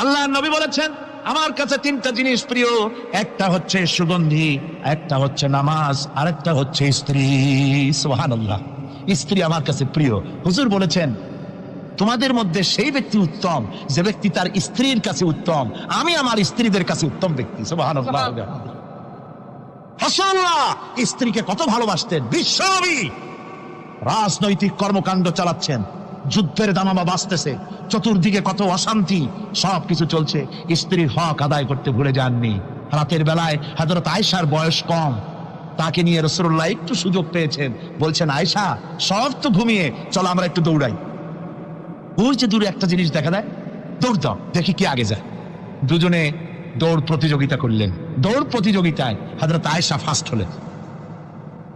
আল্লাহর নবী বলেছেন আমার কাছে তিনটা জিনিস প্রিয়, একটা হচ্ছে সুগন্ধি, একটা হচ্ছে নামাজ, আরেকটা হচ্ছে স্ত্রী। সুবহানাল্লাহ, স্ত্রী আমার কাছে প্রিয়। হুজুর বলেছেন তোমাদের মধ্যে সেই ব্যক্তি উত্তম যে ব্যক্তি তার স্ত্রীর কাছে উত্তম, আমি আমার স্ত্রীদের কাছে উত্তম ব্যক্তি। সুবহানাল্লাহ। রাসূলুল্লাহ স্ত্রীকে কত ভালোবাসতেন। বিশ্বনবী রাজনৈতিক কর্মকাণ্ড চালাচ্ছেন, যুদ্ধের দামামা বাজতেছে, চতুর্দিকে কত অশান্তি, সবকিছু চলছে, স্ত্রীর হক আদায় করতে ভুলে যাননি। রাতের বেলায় হযরত আয়েশার বয়স কম, তাকে নিয়ে রাসূলুল্লাহ একটু সুযোগ পেয়েছেন, বলছেন আয়েশা সব তো ঘুমিয়ে, চলো আমরা একটু দৌড়াই। ওই যে দূরে একটা জিনিস দেখা যায়, দৌড় দাও, দেখি কি আগে যায়। দুজনে দৌড় প্রতিযোগিতা করলেন। দৌড় প্রতিযোগিতায় হযরত আয়েশা ফার্স্ট হলেন,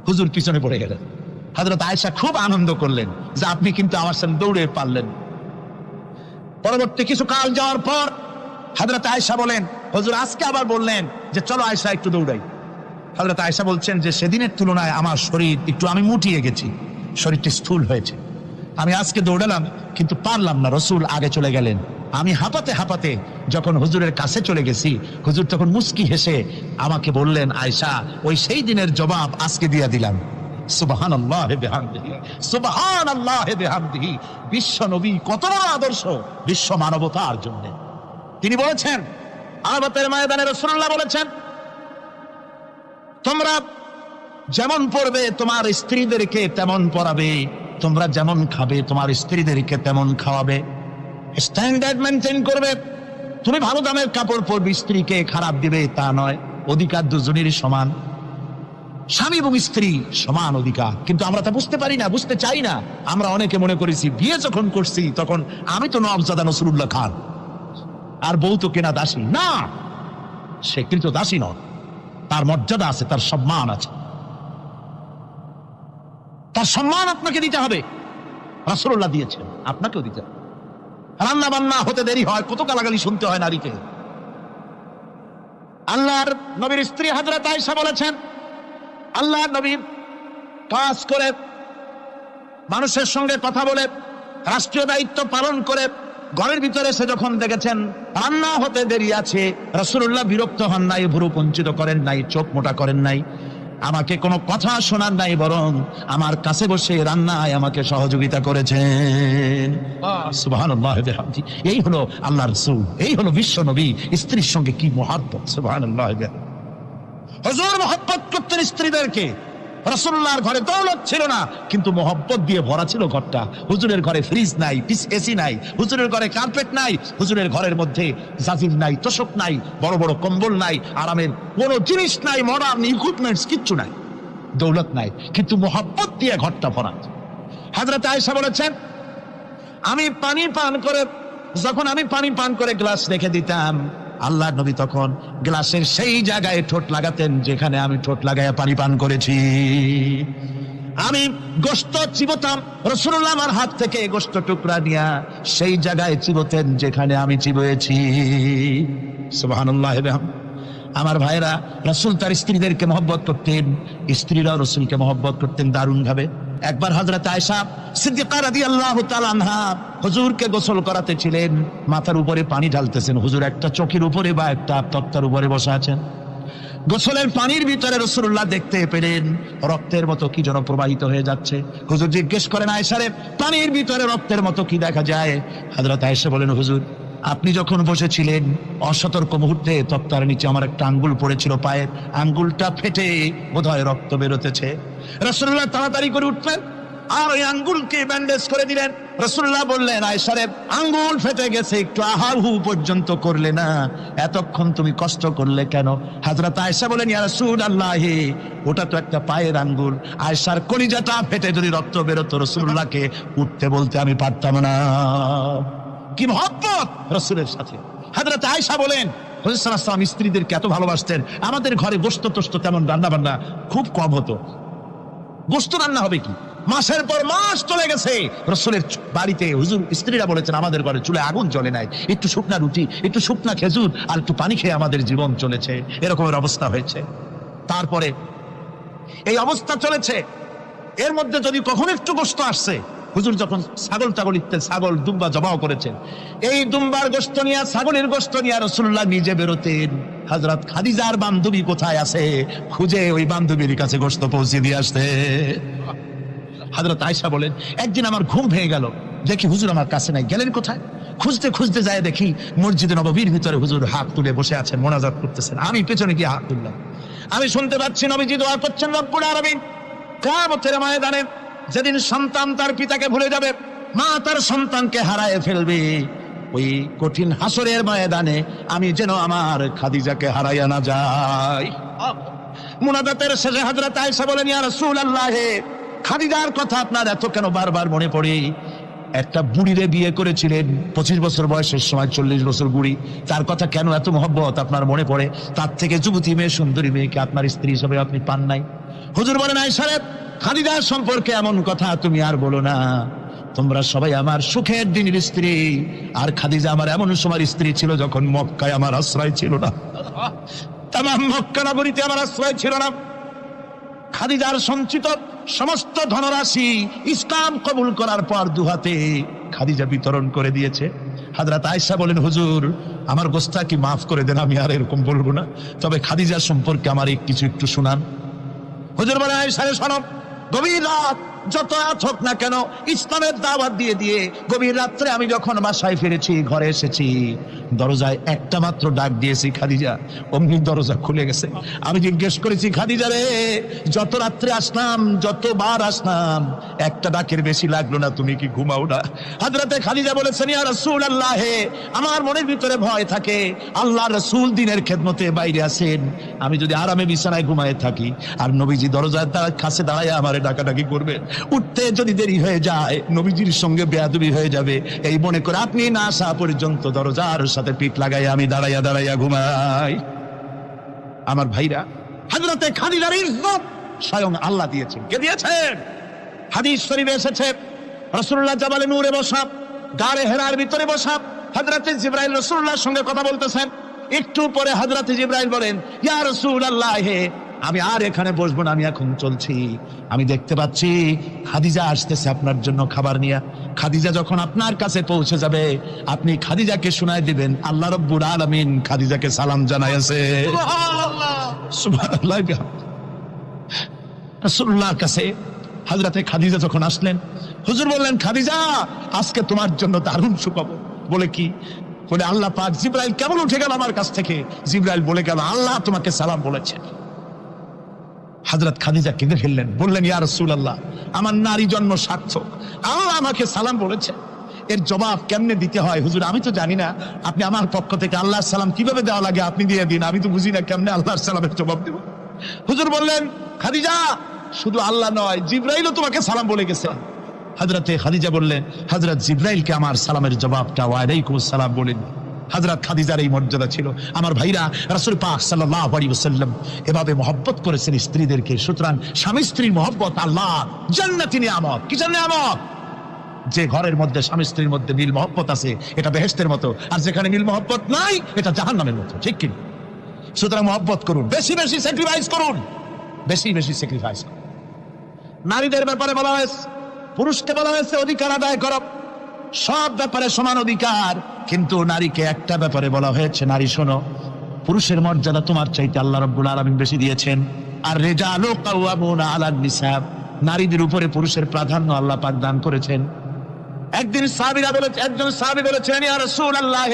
হুজুর পিছনে পড়ে গেলেন। হযরত আয়েশা খুব আনন্দ করলেন যে আপনি কিন্তু আমার সাথে দৌড়ে পারলেন। পরবর্তী কিছু কাল যাওয়ার পর হযরত আয়েশা বলেন হুজুর আজকে আবার বললেন যে চলো আয়েশা একটু দৌড়াই। হযরত আয়েশা বলছেন যে সেদিনের তুলনায় আমার শরীর একটু, আমি মুটিয়ে গেছি, শরীরটি স্থূল হয়েছে, আমি আজকে দৌড়ালাম কিন্তু পারলাম না। রাসূল আগে চলে গেলেন, আমি হাঁপাতে হাঁপাতে যখন হুজুরের কাছে চলে গেছি, হুজুর তখন মুস্কি হেসে আমাকে বললেন আয়েশা ওই সেই দিনের জবাব আজকে দিয়া দিলাম। সুবহানাল্লাহ বিহামদিহি, সুবহানাল্লাহ বিহামদিহি। বিশ্ব নবী কত বড় আদর্শ বিশ্ব মানবতার জন্য। তিনি বলেছেন আরাফাতের ময়দানে রাসূলুল্লাহ বলেছেন তোমরা যেমন পড়বে তোমার স্ত্রীদেরকে তেমন পড়াবে, তোমরা যেমন খাবে তোমার স্ত্রীদেরকে তেমন খাওয়াবে, স্ট্যান্ডার্ড মেনটেন করবে। তুমি ভালো দামের কাপড় পরবে, স্ত্রীকে খারাপ দিবে তা নয়, অধিকার দুজনেরই সমান, স্বামী এবং স্ত্রী সমান অধিকার। কিন্তু আমরা তা বুঝতে পারি না, বুঝতে চাই না। আমরা অনেকে মনে করেছি বিয়ে যখন করছি তখন আমি তো নওয়াবজাদা নসরুল্লাহ খান আর বউ তো কেনা দাসী। না, সে কিন্তু দাসী নয়, তার মর্যাদা আছে, তার সম্মান আছে, তার সম্মান আপনাকে দিতে হবে। রাসূলুল্লাহ দিয়েছেন, আপনাকেও দিতে হবে। রান্না বান্না হতে দেরি হয়, কত গালাগালি শুনতে হয় নারীকে। আল্লাহর নবীর স্ত্রী হযরত আয়েশা বলেছেন আল্লাহর নবী কাজ করে, মানুষের সঙ্গে কথা বলে, রাষ্ট্রীয় দায়িত্ব পালন করে ঘরের ভিতরে এসে যখন দেখেছেন রান্না হতে দেরি আছে, রাসূলুল্লাহ বিরক্ত হন নাই, ভুরু কুঞ্চিত করেন নাই, চোখ মোটা করেন নাই, আমাকে কোনো কথা শোনার নাই, বরং আমার কাছে বসে রান্নায় আমাকে সহযোগিতা করেছেন। সুবহানাল্লাহ বিহামদিহি। এই হলো আল্লাহর রাসূল, এই হলো বিশ্ব নবী। স্ত্রীর সঙ্গে কি মহব্বত! সুবহানাল্লাহ। হুজুর মহব্বত করতেন স্ত্রীদেরকে। রাসূলুল্লাহর ঘরে দৌলত ছিল না, কিন্তু মহব্বত দিয়ে ভরা ছিল ঘরটা। হুজুরের ঘরে ফ্রিজ নাই, এসি নাই, হুজুরের ঘরে কার্পেট নাই, হুজুরের ঘরের মধ্যে জাজির নাই, তোশক নাই, বড় বড় কম্বল নাই, আরামের কোনো জিনিস নাই, মডার্ন ইকুইপমেন্টস কিচ্ছু নাই, দৌলত নাই, কিন্তু মহব্বত দিয়ে ঘরটা ভরা। হযরত আয়েশা বলেছেন আমি যখন আমি পানি পান করে গ্লাস রেখে দিতাম, আল্লাহর নবী তখন গ্লাসের সেই জায়গায় ঠোঁট লাগাতেন যেখানে আমি ঠোঁট লাগাইয়া পানি পান করেছি। আমি গোশত চিবোতাম, রাসূলুল্লাহ আমার হাত থেকে গোশত টুকরা নিয়া সেই জায়গায় চিবোতেন যেখানে আমি চিবোয়েছি। সুবহানাল্লাহ। আমার ভাইরা, রাসূল তার স্ত্রীদেরকে মহব্বত করতেন, স্ত্রীরাও রাসূলকে মহব্বত করতেন দারুণ ভাবে। একবার হযরত আয়েশা সিদ্দিকা রাদিয়াল্লাহু তাআলা আনহা হুজুরকে গোসল করাতে ছিলেন, মাথার উপরে পানি ঢালতেছেন, হুজুর একটা চকির উপরে বা একটা তক্তার উপরে বসে আছেন। গোসলের পানির ভিতরে রাসূলুল্লাহ দেখতে পেলেন রক্তের মতো কি যেন প্রবাহিত হয়ে যাচ্ছে। হুজুর জিজ্ঞেস করেন আয়েশারে পানির ভিতরে রক্তের মতো কি দেখা যায়? হযরত আয়েশা বলেন হুজুর আপনি যখন বসেছিলেন অসতর্ক মুহূর্তে তক্তার নিচে আমার একটা আঙ্গুল পড়েছিল, পায়ের আঙ্গুলটা ফেটে বোধহয় রক্ত বেরোতেছে। রাসূলুল্লাহ তাড়াতাড়ি করে উঠলেন আর ওই আঙ্গুলকে ব্যান্ডেজ করে দিলেন। রাসূলুল্লাহ বললেন আয়েশারে আঙ্গুল ফেটে গেছে, একটু আহাহু পর্যন্ত করলে না, এতক্ষণ তুমি কষ্ট করলে কেন? হযরত আয়েশা বলেন ইয়া রাসূলুল্লাহ ওটা তো একটা পায়ের আঙ্গুল। আয়েশার কলিজাটা ফেটে যদি রক্ত বেরোতো রাসূলুল্লাহকে উঠতে বলতে আমি পারতাম না। কি মহব্বত রাসূলের সাথে। হযরত আয়েশা বলেন হুজুর সাল্লাল্লাহু আলাইহি ওয়াসাল্লাম স্ত্রীদেরকে এত ভালোবাসতেন, আমাদের ঘরে গোশত টোস্ত তেমন রান্না বান্না খুব কম হতো। গোশত রান্না হবে কি, মাসের পর মাস চলে গেছে রাসূলের বাড়িতে, হুজুর স্ত্রীরা বলেছেন আমাদের ঘরে চুলে আগুন জ্বলে নাই, একটু শুকনা রুটি, একটু শুকনা খেজুর আর একটু পানি খেয়ে আমাদের জীবন চলেছে, এরকমের অবস্থা হয়েছে। তারপরে এই অবস্থা চলেছে, এর মধ্যে যদি কখনো একটু গোশত আসছে হুজুর যখন ছাগল ইত্যাদি ছাগল দুম্বা জবাও করেছেন, এই দুম্বার গোশত নিয়ে ছাগলের গোশত নিয়ে রাসূলুল্লাহ নিজে বেরোতেন। হযরত খাদিজার বান্ধবী কোথায় আছে খুঁজে ওই বান্ধবীর কাছে গোশত পৌঁছে দিয়ে আসতে। হযরত আয়েশা বলেন, একদিন আমার ঘুম ভেঙে গেল, দেখি হুজুর আমার কাছে নাই। গেলেন কোথায়? খুঁজতে খুঁজতে যায় দেখি মসজিদে নববীর ভিতরে হুজুর হাত তুলে বসে আছেন, মোনাজাত করতেছেন। আমি পেছনে গিয়ে হাত তুললাম, আমি শুনতে পাচ্ছি নবীজি দোয়া করছেন রব্বুল আলামিন কিয়ামতের ময়দানে যেদিন সন্তান তার পিতাকে ভুলে যাবে, মা তার সন্তানকে হারায় ফেলবে, ওই কঠিন হাসরের ময়দানে আমি যেন আমার খাদিজাকে হারাইয়া না যাই। মুনাজাতের শেষে হযরত আয়েশা বলেন, ইয়া রাসূলুল্লাহ, খাদিজার কথা আপনার এত কেন বারবার মনে পড়ে? একটা বুড়িরে বিয়ে করেছিলেন 25 বছর বয়সের সময়, 40 বছর বুড়ি, তার কথা কেন এত মহব্বত আপনার মনে পড়ে? তার থেকে যুবতী মেয়ে, সুন্দরী মেয়েকে আপনার স্ত্রী হিসেবে আপনি পান নাই? হুজুর বলেন, আয়েশা রে, খাদিজার সম্পর্কে এমন কথা তুমি আর বলো না। তোমরা সবাই আমার সুখের দিনের স্ত্রী, আর খাদিজা আমার এমন সময় স্ত্রী ছিল যখন মক্কায় আমার আশ্রয় ছিল না, তামাম মক্কা নগরীতে আমার আশ্রয় ছিল না। খাদিজার সঞ্চিত সমস্ত ধনরাশি ইসলাম কবুল করার পর দুহাতে খাদিজা বিতরণ করে দিয়েছে। হযরত আয়েশা বলেন, হুজুর আমার গোস্তাকি মাফ করে দেন, আমি আর এরকম বলবো না, তবে খাদিজা সম্পর্কে আমার কিছু একটু শুনান। হুজুর বলেন, আয়েশা রে শোনো, গভীর রাত যত রাত হোক না কেন ইসলামের দাওয়াত দিয়ে দিয়ে গভীর রাত্রে আমি যখন বাসায় ফিরেছি, ঘরে এসেছি, দরজায় একটা মাত্র ডাক দিয়েছি, খাদিজা, অমনি দরজা খুলে গেছে। আমি জিজ্ঞেস করেছি, খাদিজা রে, যত রাত্রে আসলাম, যতবার আসলাম, একটা ডাকের বেশি লাগলো না, তুমি কি ঘুমাও না? হযরতে খাদিজা বলেছেন, ইয়া রাসূলুল্লাহ, আমার মনের ভিতরে ভয় থাকে, আল্লাহর রাসূল দিনের খেদমতে বাইরে আছেন, আমি যদি আরামে বিছানায় ঘুমায় থাকি আর নবীজি দরজার কাছে দাঁড়ায় আমারে ডাকাডাকি করবে, উঠতে যদি দেরি হয়ে যায় নবীজির সঙ্গে বেয়াদবি হয়ে যাবে, এই মনে করে আপনি না আসা পর্যন্ত দরজার সাথে পিঠ লাগাই আমি দাঁড়াইয়া ঘুমাই। আমার ভাইরা, হযরতে খাদিজার ইজ্জত স্বয়ং আল্লাহ দিয়েছেন। কে দিয়েছেন? হাদিস শরীফে এসেছে, রাসূলুল্লাহ জাবালে নূরে বসা, গারে হেরার ভিতরে বসা, হযরতে জিবরাইল রাসূলুল্লাহর সঙ্গে কথা বলতেছেন। একটু পরে হযরতে জিবরাইল বলেন, ইয়া রাসূলুল্লাহ, আমি আর এখানে বসবো না, আমি এখন চলছি। আমি দেখতে পাচ্ছি খাদিজা আসতেছে আপনার জন্য খাবার নিয়ে। খাদিজা যখন আপনার কাছে পৌঁছে যাবে, আপনি খাদিজাকে শোনায় দিবেন আল্লাহ রাব্বুল আলামিন খাদিজাকে সালাম জানাইছে। সুবহানাল্লাহ, সুবহানাল্লাহ। রাসূলুল্লাহর কাছে হযরতে খাদিজা যখন আসলেন, হুজুর বললেন, খাদিজা, আজকে তোমার জন্য দারুণ সুখবর। বলে কি? বলে, আল্লাহ পাক জিবরাইল কেমন উঠে গেল আমার কাছ থেকে, জিবরাইল বলে গেল আল্লাহ তোমাকে সালাম বলেছেন। হযরত খাদিজা কেঁদে ফেললেন, বললেন, ইয়া রাসূলুল্লাহ, আমার নারী জন্ম সার্থক, আল্লাহ আমাকে সালাম বলেছে। এর জবাব কেমনে দিতে হয় হুজুর আমি তো জানি না, আপনি আমার পক্ষ থেকে আল্লাহর সালাম কিভাবে দেওয়া লাগে আপনি দিয়ে দিন, আমি তো বুঝি না কেমনে আল্লাহর সালামের জবাব দেব। হুজুর বললেন, খাদিজা, শুধু আল্লাহ নয়, জিবরাইলও তোমাকে সালাম বলে গেছে। হযরতে খাদিজা বললেন, হযরত জিবরাইলকে আমার সালামের জবাবটা ওয়া আলাইকুমুস সালাম বলেন। হযরত খাদিজার এই মর্যাদা ছিল। আমার ভাইরা, রাসূল পাক সাল্লাল্লাহু আলাইহি ওয়াসাল্লাম এভাবে মহব্বত করেছেন স্ত্রীদেরকে। সুতরাং স্বামী স্ত্রীর মহব্বত আল্লাহ জান্নাতি নিয়ামত। কি নিয়ামত? যে ঘরের মধ্যে স্বামী স্ত্রীর মধ্যে মিল মহব্বত আছে এটা বেহেশতের মতো, আর যেখানে মিল মহব্বত নাই এটা জাহান্নামের মতো। ঠিক কি? সুতরাং মহব্বত করুন, বেশি বেশি স্যাক্রিফাইস করুন, বেশি বেশি স্যাক্রিফাইস করুন। নারীদের ব্যাপারে বলা হয়েছে, পুরুষকে বলা হয়েছে অধিকার আদায় করো, সব ব্যাপারে সমান অধিকার, কিন্তু নারীকে একটা ব্যাপারে বলা হয়েছে, নারী শোনো, পুরুষের মর্যাদা তোমার চাইতে আল্লাহ রাব্বুল আলামিন বেশি দিয়েছেন। আর রিজালু কাওয়ামুনা আলান নিসা, নারীদের উপরে পুরুষের প্রাধান্য আল্লাহ পাক দান করেছেন। একদিন একজন সাহাবী বলেছেন, ইয়া রাসূলুল্লাহ,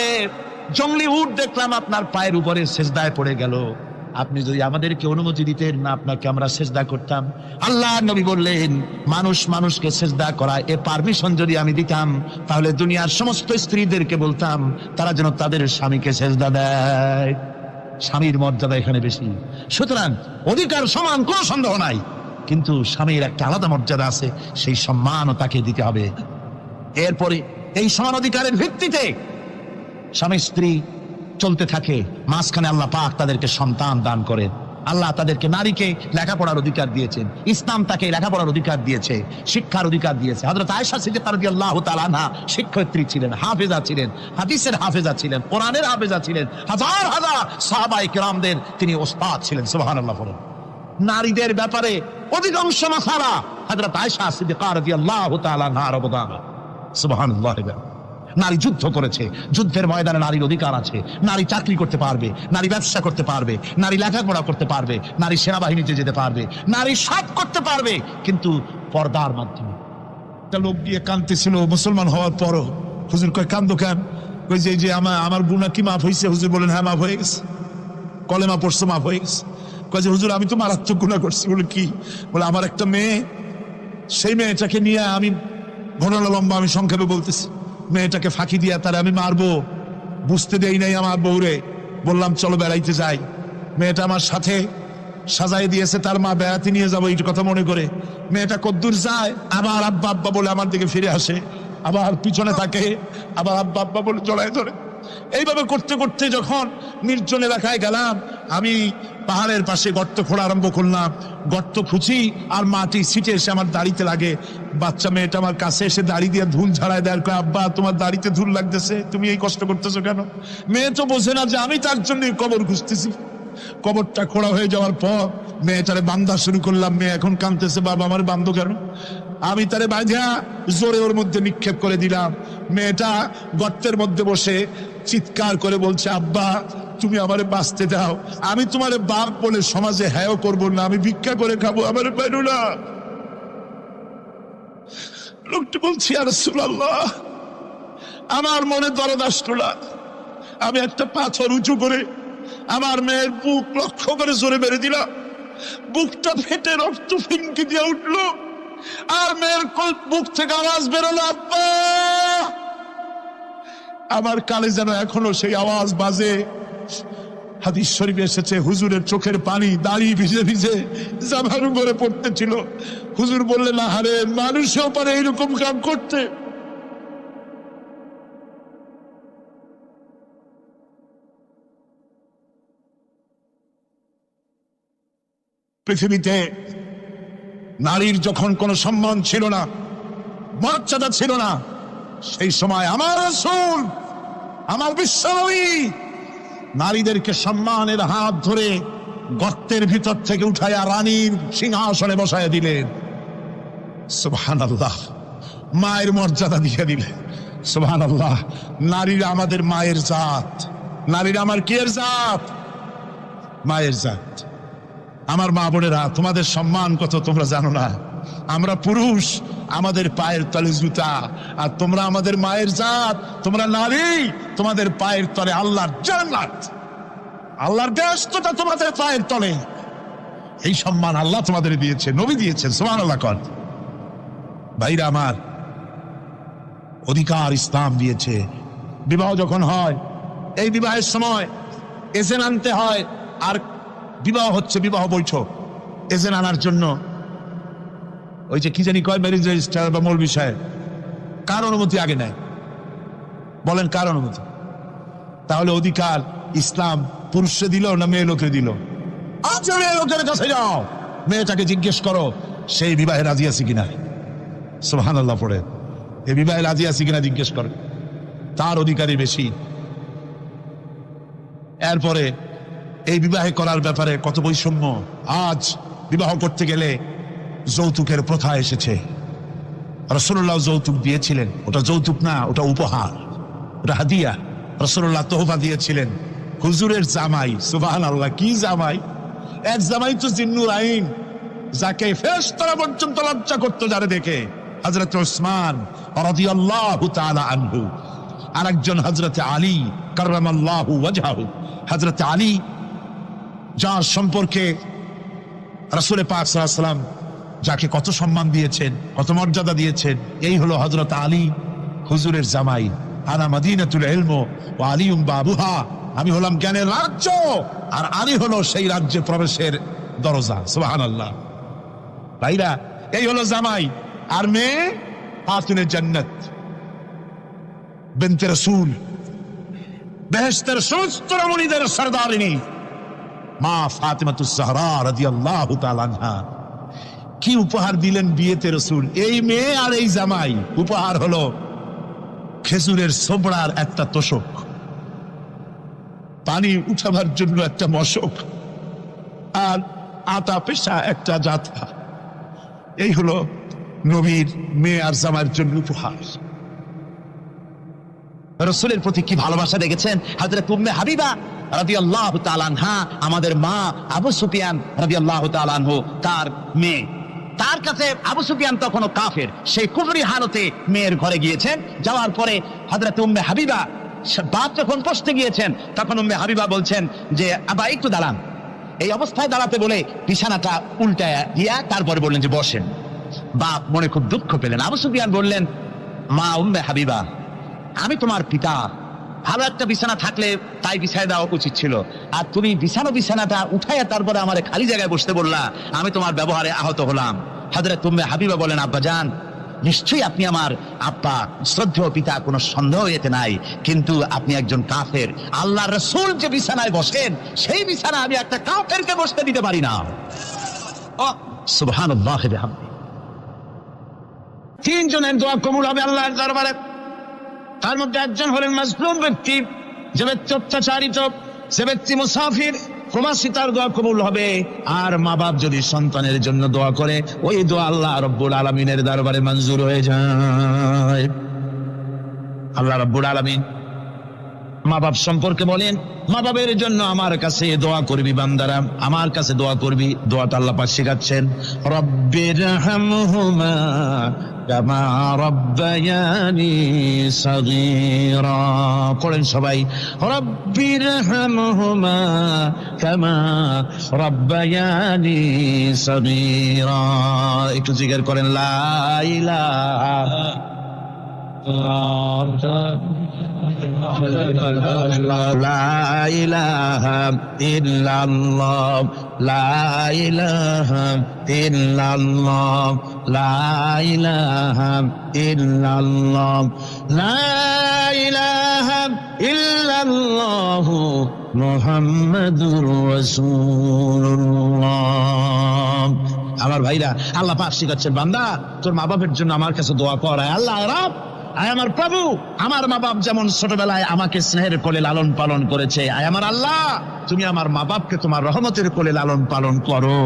জংলি উট দেখলাম আপনার পায়ের উপরে সিজদায় পড়ে গেল, আপনি যদি আমাদেরকে অনুমতি দিতেন না আপনাকে আমরা সিজদা করতাম। আল্লাহর নবী বললেন, মানুষ মানুষকে সিজদা করা এ পারমিশন যদি আমি দিতাম তাহলে দুনিয়ার সমস্ত স্ত্রীদেরকে বলতাম তারা যেন তাদের স্বামীকে সিজদা দেয়। স্বামীর মর্যাদা এখানে বেশি। সুতরাং অধিকার সমান, কোনো সন্দেহ নাই, কিন্তু স্বামীর একটা আলাদা মর্যাদা আছে, সেই সম্মানও তাকে দিতে হবে। এরপরে এই সমান অধিকারের ভিত্তিতে স্বামী স্ত্রী চলতে থাকে, মাঝখানে আল্লাহ পাক তাদেরকে সন্তান দান করেন। আল্লাহ তাদেরকে, নারীকে লেখাপড়ার অধিকার দিয়েছেন, ইসলাম তাকে লেখাপড়ার অধিকার দিয়েছে, শিক্ষার অধিকার দিয়েছে। হযরত আয়েশা সিদ্দিকা রাদিয়াল্লাহু তাআলা আনহা শিক্ষয়িত্রী ছিলেন, হাফেজা ছিলেন, হাদিসের হাফেজা ছিলেন, কোরআনের হাফেজা ছিলেন, হাজার হাজার সাহাবায়ে কিরামদের তিনি ওস্তাদ ছিলেন। সুবহানাল্লাহ। নারীদের ব্যাপারে অধিকাংশ মাসালা হযরত আয়েশা সিদ্দিকা রাদিয়াল্লাহু তাআলা আনহার অবদান। সুবহানাল্লাহ। নারী যুদ্ধ করেছে, যুদ্ধের ময়দানে নারীর অধিকার আছে। নারী চাকরি করতে পারবে, নারী ব্যবসা করতে পারবে, নারী লেখাপড়া করতে পারবে, নারী সেনাবাহিনীতে যেতে পারবে, নারী সব করতে পারবে, কিন্তু পর্দার মাধ্যমে। একটা লোক গিয়ে কাঁদতেছিল মুসলমান হওয়ার পরও। হুজুর কয় কান্দো কেন? কই যে আমার গুনাহ কি মাফ হয়েছে? হুজুর বলেন হ্যাঁ মাফ হয়ে গেছে, কলেমা পড়ছো মাফ হয়ে গেছে। কয় যে হুজুর আমি তো মারাত্মক গুনাহ করছি। বলে কি? বলে আমার একটা মেয়ে, সেই মেয়েটাকে নিয়ে আমি ঘটনা লম্বা, আমি সংক্ষেপে বলতেছি। মেয়েটাকে ফাঁকি দিয়া তারা আমি মারবো, বুঝতে দেই নাই আমার বউরে। বললাম চলো বেড়াইতে যাই। মেয়েটা আমার সাথে সাজাই দিয়েছে, তার মা বেড়াতে নিয়ে যাবো এই কথা মনে করে। মেয়েটা কদ্দূর যায়, আবার আব্বা আব্বা বলে আমার দিকে ফিরে আসে, আবার পিছনে থাকে, আবার আব্বা আব্বা বলে জড়ায় ধরে। এইভাবে করতে করতে যখন নির্জন এলাকায় গেলাম, আমি পাহাড়ের পাশে গর্ত খোঁড়া আরম্ভ করলাম। গর্ত খুঁজি আর মাটি ছিটে এসে আমার দাড়িতে লাগে। বাচ্চা মেয়েটা আমার কাছে এসে দাড়ি দিয়ে ধুল ঝাড়ায় দেয়। আব্বা তোমার দাড়িতে ধুল লাগতেছে, তুমি এই কষ্ট করতেছো কেন? মেয়ে তো বোঝে না যে আমি তার জন্য কবর খুঁজতেছি। কবরটা খোঁড়া হয়ে যাওয়ার পর মেয়েটারে বান্ধা শুরু করলাম। মেয়ে এখন কাঁদতেছে, বাবা আমার বান্ধ কেন? আমি তারে বাঁধা জোরে ওর মধ্যে নিক্ষেপ করে দিলাম। মেয়েটা গর্তের মধ্যে বসে চিৎকার করে বলছে, আব্বা তুমি আমারে বাঁচতে দাও, আমি তোমারে বাপ বলে সমাজে হ্যাঁ করবো না, আমি ভিক্ষা করে খাবো, আমারে পাইলো না। লোকটি বলছি ইয়া রাসূলুল্লাহ, আমার মনে দরদ আসলো না। আমি একটা পাথর উঁচু করে আমার মেয়ের বুক লক্ষ্য করে জোরে মেরে দিলাম। বুকটা ফেটে রক্ত ফিনকি দিয়ে উঠলো, আর মেয়ের বুক থেকে আওয়াজ বেরোলো, আব্বা। আমার কানে যেন এখনো সেই আওয়াজ বাজে। হাদিস শরীফে এসেছে হুজুরের চোখের পানি দাড়ি ভিজে ভিজে জামার উপরে পড়তেছিল। হুজুর বললেন, আরে মানুষও পারে এইরকম কাম করতে। পৃথিবীতে নারীর যখন কোনো সম্মান ছিল না, মর্যাদা ছিল না, সেই সময় আমার রাসূল, আমার বিশ্বনবী নারীদেরকে সম্মানের হাত ধরে গর্তের ভিতর থেকে উঠাইয়া রানীর সিংহাসনে বসাইয়া দিলেন। সুবহানাল্লাহ। মায়ের মর্যাদা দিয়ে দিলেন। সুবহানাল্লাহ। নারীরা আমাদের মায়ের জাত। নারীরা আমার কিয়ের জাত? মায়ের জাত। আমার মা বোনেরা, তোমাদের সম্মান কত তোমরা জানো না। আমরা পুরুষ, আমাদের পায়ের তলে জুতা, আর তোমরা আমাদের মায়ের জাত। তোমরা নারী, তোমাদের পায়ের তলে আল্লাহর জান্নাত, আল্লাহর ব্যস্ততা তোমাদের পায়ের তলে। এই সম্মান আল্লাহ তোমাদের দিয়েছে, নবী দিয়েছেন। সুবহানাল্লাহ। কর ভাইরা আমার, অধিকার ইসলাম দিয়েছে। বিবাহ যখন হয়, এই বিবাহের সময় এজেন্ট আনতে হয়। আর বিবাহ হচ্ছে বিবাহ বৈঠক। এজেন্ট আনার জন্য ওই যে কি জানি কয়, ম্যারেজ রেজিস্ট্রার বা মৌলবি সাহেব, কার অনুমতি আগে নেয়? বলেন কার অনুমতি? তাহলে অধিকার ইসলাম পুরুষে দিল না মেয়ে লোকে দিল? আচ্ছা, মেয়ে লোকের কাছে যাও, মেয়েটাকে জিজ্ঞেস করো সেই বিবাহে রাজি আছে কিনা। সুবহানাল্লাহ পড়ে, এই বিবাহে রাজি আছে কিনা জিজ্ঞেস করে, তার অধিকারই বেশি। এরপরে এই বিবাহে করার ব্যাপারে কত বৈষম্য। আজ বিবাহ করতে গেলে যৌতুকের প্রথা এসেছে। রাসূলুল্লাহ যৌতুক দিয়েছিলেন। ওটা যৌতুক না, ওটা উপহার, ওটা হাদিয়া। রাসূলুল্লাহ তোহফা দিয়েছিলেন হুজুরের জামাই। সুবহানাল্লাহ। কি জামাই? এক জামাই তো জিন্নুর আইন, যাকে ফেরেশতারা পর্যন্ত লজ্জা করতো যারে দেখে, হযরত উসমান রাদিয়াল্লাহু তাআলা আনহু। আরেকজন হযরত আলী কাররামাল্লাহু ওয়াজহাহু। হযরত আলী, যার সম্পর্কে রাসূল পাক সাল্লাল্লাহু আলাইহি ওয়াসাল্লাম যাকে কত সম্মান দিয়েছেন, কত মর্যাদা দিয়েছেন, এই হলো হযরত আলী হুজুরের জামাই। আনা মাদিনাতুল ইলম ওয়া আলিউম বাবুহা। আমি হলাম জ্ঞানের রাজ্য, আর আলী হলো সেই রাজ্যে প্রবেশের দরজা। সুবহানাল্লাহ। ভাইরা, এই হলো জামাই। আর মেয়ে খাতুনে জান্নাত, বিনতে রাসূল, বেহেশতের সমস্ত রমণীদের সরদারিনী মা ফাতিমাতুজ জাহরা রাদিয়াল্লাহু তাআলা আনহা। কি উপহার দিলেন বিয়েতে রাসূল? এই মেয়ে আর এই জামাই। উপহার হলো খেজুরের ছোবড়ার একটা তোশক, পানি উঠাবার জন্য একটা মশক, আর আটা পেশা একটা জাতা। এই হলো নবীর মেয়ে আর জামাইয়ের জন্য উপহার। রাসূলের প্রতি কি ভালোবাসা দেখেছেন হযরত উম্মে হাবিবা রাদিয়াল্লাহু তাআলা আনহা, আমাদের মা আবু সুফিয়ান রাদিয়াল্লাহু তাআলা আনহু তার মেয়ে। তার কাছে আবু সুফিয়ান তখনও কাফের, সেই কুফরি হালতে মেয়ের ঘরে গিয়েছেন। যাওয়ার পরে হযরত উম্মে হাবিবা বাপ যখন বসতে গিয়েছেন তখন উম্মে হাবিবা বলছেন যে আবা একটু দাঁড়ান। এই অবস্থায় দাঁড়াতে বলে বিছানাটা উল্টায়া দিয়া তারপরে বললেন যে বসেন। বাপ মনে খুব দুঃখ পেলেন। আবু সুফিয়ান বললেন, মা উম্মে হাবিবা, আমি তোমার পিতা, ভালো একটা বিছানা থাকলে তাই বিছায় দেওয়া উচিত ছিল, আর তুমি বিছানাটা উঠাইয়া তারপরে আমার খালি জায়গায় বসতে বললা, আমি তোমার ব্যবহারে আহত হলাম। হযরত উম্মে হাবিবা বলেন, আব্বা জান, নিশ্চয়ই আপনি আমার আব্বা, শ্রদ্ধেয় পিতা, কোনো সন্দেহ এতে নাই, কিন্তু আপনি একজন কাফের। আল্লাহর রাসূল যে বিছানায় বসেন সেই বিছানা আমি একটা কাফেরকে বসতে দিতে পারি না। সুবহানাল্লাহ। তিনজনের দোয়া কবুল হবে আল্লাহর দরবারে। তার মধ্যে একজন হলেন মাজলুম ব্যক্তি, যে ব্যক্তি অত্যাচারিত, যে ব্যক্তি মুসাফির, প্রবাসী, তার দোয়া কবুল হবে। আর মা বাপ যদি সন্তানের জন্য দোয়া করে, ওই দোয়া আল্লাহ রব্বুল আলামিনের দরবারে মঞ্জুর হয়ে যায়। আল্লাহ রব্বুল আলামিন মা বাপ সম্পর্কে বলেন, মা বাবের জন্য আমার কাছে দোয়া করবি বান্দারা, আমার কাছে দোয়া করবি। দোয়াটা আল্লাহ পাক শেখাচ্ছেন, রব্বিরহামহুমা কামা রাব্বায়ানি সাগীরা। পড়েন সবাই, রব্বিরহামহুমা কামা রাব্বায়ানি সাগীরা। একটু জিকির করেন, লা ইলাহা লা ইলাহা ইল্লাল্লাহ, লা ইলাহা ইল্লাল্লাহ, লা ইলাহা ইল্লাল্লাহ, লা ইলাহা ইল্লাল্লাহ মুহাম্মাদুর রাসূলুল্লাহ। আমার ভাইরা, আল্লাহ পাক শিখাচ্ছেন, বান্দা তোর মা বাপের জন্য আমার কাছে দোয়া কর। আল্লাহ রব, আয় আমার প্রভু, আমার মা বাপ যেমন ছোটবেলায় আমাকে স্নেহের কোলে লালন পালন করেছে, আয় আমার আল্লাহ, তুমি আমার মা বাপকে তোমার রহমতের কোলে লালন পালন করো।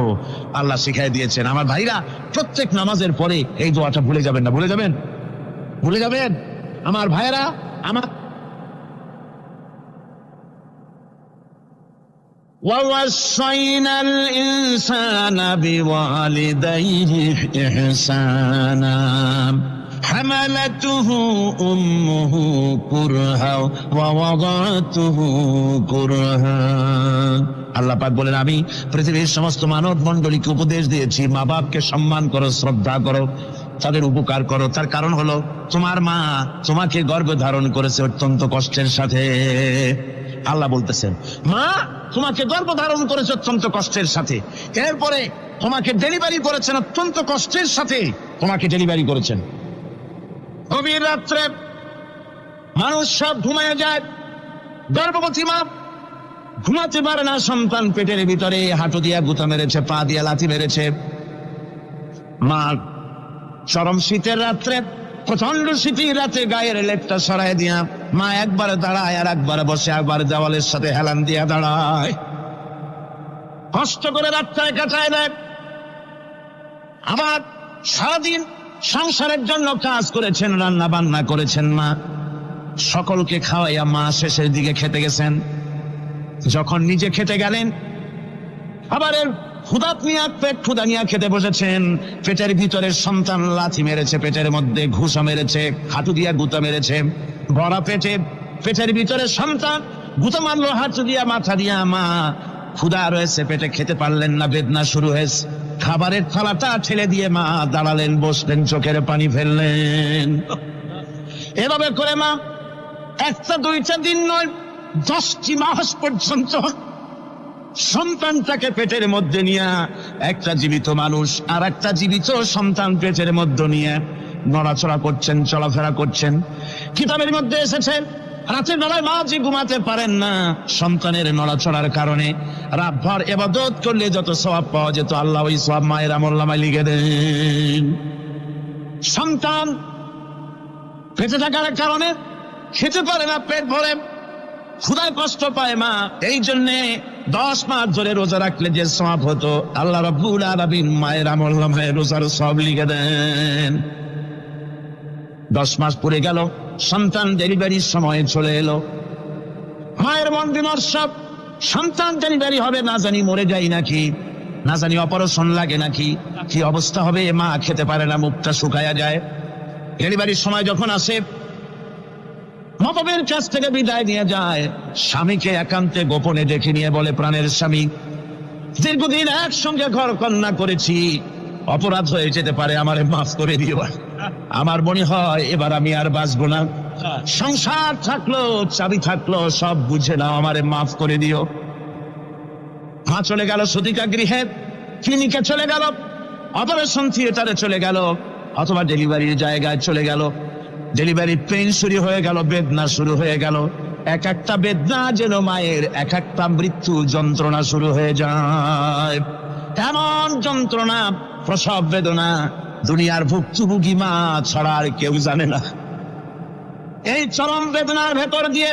আল্লাহ শিখাই দিয়েছেন। আমার ভাইরা, প্রত্যেক নামাজের পরে এই দোয়াটা ভুলে যাবেন না। ভুলে যাবেন? ভুলে যাবেন? আমার ভাইরা, আমার وَوَصَّيْنَا الْإِنسَانَ بِوَالِدَيْهِ إِحْسَانًا حملته أمه كرها ووضعته كرها। আল্লাহ পাক বলেন, আমি পৃথিবীর সমস্ত মানব মণ্ডলীকে উপদেশ দিয়েছি, মা বাপকে সম্মান করো, শ্রদ্ধা করো, তাদের উপকার করো। তার কারণ হলো তোমার মা তোমাকে গর্ভে ধারণ করেছে অত্যন্ত কষ্টের সাথে। আল্লাহ বলতেছেন, মা তোমাকে গর্ভধারণ করেছে অত্যন্ত কষ্টের সাথে, এরপরে তোমাকে ডেলিভারি করেছেন অত্যন্ত কষ্টের সাথে, তোমাকে ডেলিভারি করেছেন। গভীর রাত্রে মানুষ সব ঘুমিয়ে যায়, গর্ভবতী মা ঘুমাতে পারে না, সন্তান পেটের ভিতরে হাঁটু দিয়া গুঁতা মেরেছে, পা দিয়া লাথি মেরেছে। মা চরম শীতের রাত্রে, প্রচন্ড শীতের রাতে গায়ের লেপটা সরাই দিয়া মা একবারে দাঁড়ায় আর একবারে বসে, একবারে দেওয়ালের সাথে হেলান দিয়া দাঁড়ায়, কষ্ট করে রাতটায় কাটায় দেয়। আবার সারাদিন সংসারের জন্য কাজ করেছেন, রান্না বান্না করেছেন, মা সকলকে খাওয়াইয়া মা শেষের দিকে খেতে গেছেন। যখন নিজে খেতে গেলেন, আবার পেট ক্ষুধা নিয়ে খেতে বসেছেন, পেটের ভিতরে সন্তান লাথি মেরেছে, পেটের মধ্যে ঘুষা মেরেছে, হাঁটু দিয়া গুঁতা মেরেছে, ভরা পেটে পেটের ভিতরে সন্তান গুঁতা মারলো হাঁটু দিয়া, মাথা দিয়া। মা ক্ষুধা রয়েছে, পেটে খেতে পারলেন না, বেদনা শুরু হয়েছে। খাবারের থালাটা ঠেলে দিয়ে মা দাঁড়ালেন, বসলেন, চোখের পানি ফেললেন। এভাবে করে মা একটা দুইটা দিন নয়, 10টি মাস পর্যন্ত সন্তানটাকে পেটের মধ্যে নিয়ে, একটা জীবিত মানুষ আর একটা জীবিত সন্তান পেটের মধ্যে নিয়ে নড়াচড়া করছেন, চলাফেরা করছেন। কিতাবের মধ্যে এসেছে, রাতের বেলায় মা যে ঘুমাতে পারেন না, সন্তানের নড়াচড়ার কারণে রাতভর ইবাদত করলে যত সওয়াব পাওয়া যেত, আল্লাহ ওই সওয়াব মায়ের আমলনামায় লিখে দেন। সন্তান পেটে থাকার কারণে খেতে পারে না, পেট ভরে, ক্ষুধায় কষ্ট পায় মা, এই জন্যে 10 মাস ধরে রোজা রাখলে যে সওয়াব হতো আল্লাহ রাব্বুল আলামিন মায়ের আমলনামায় রোজার সওয়াব লিখে দেন। 10 মাস পরে গেল, সন্তান ডেলিভারির সময় চলে এলো, মায়ের মন বিমর্ষ, সন্তান ডেলিভারি হবে না জানি মরে যাই নাকি, না জানি অপারেশন লাগে নাকি, কি অবস্থা হবে। মা খেতে পারে না, মুখটা শুকায়া যায়। ডেলিভারির সময় যখন আসে, মতবের কাছ থেকে বিদায় নিয়ে যায়, স্বামীকে একান্তে গোপনে ডেকে নিয়ে বলে, প্রাণের স্বামী, দীর্ঘদিন একসঙ্গে ঘর কন্যা করেছি, অপরাধ হয়ে যেতে পারে, আমারে মাফ করে দিও। আমার মনে হয় এবার আমি আর বাঁচবো না, সংসার থাকলো চাবি থাকলো সব বুঝে নাও, আমারে মাফ করে দিও। মা চলে গেল সতিকা গৃহে, ক্লিনিকে চলে গেল, অপারেশন থিয়েটারে চলে গেল, অথবা ডেলিভারির জায়গায় চলে গেল। ডেলিভারি পেইন শুরু হয়ে গেল, বেদনা শুরু হয়ে গেল। এক একটা বেদনা যেন মায়ের এক একটা মৃত্যু যন্ত্রণা শুরু হয়ে যায়। এমন যন্ত্রণা, প্রসব বেদনা দুনিয়ার ভুক্তভোগী মা ছাড়া আর কেউ জানে না। এই চরম বেদনার ভেতর দিয়ে,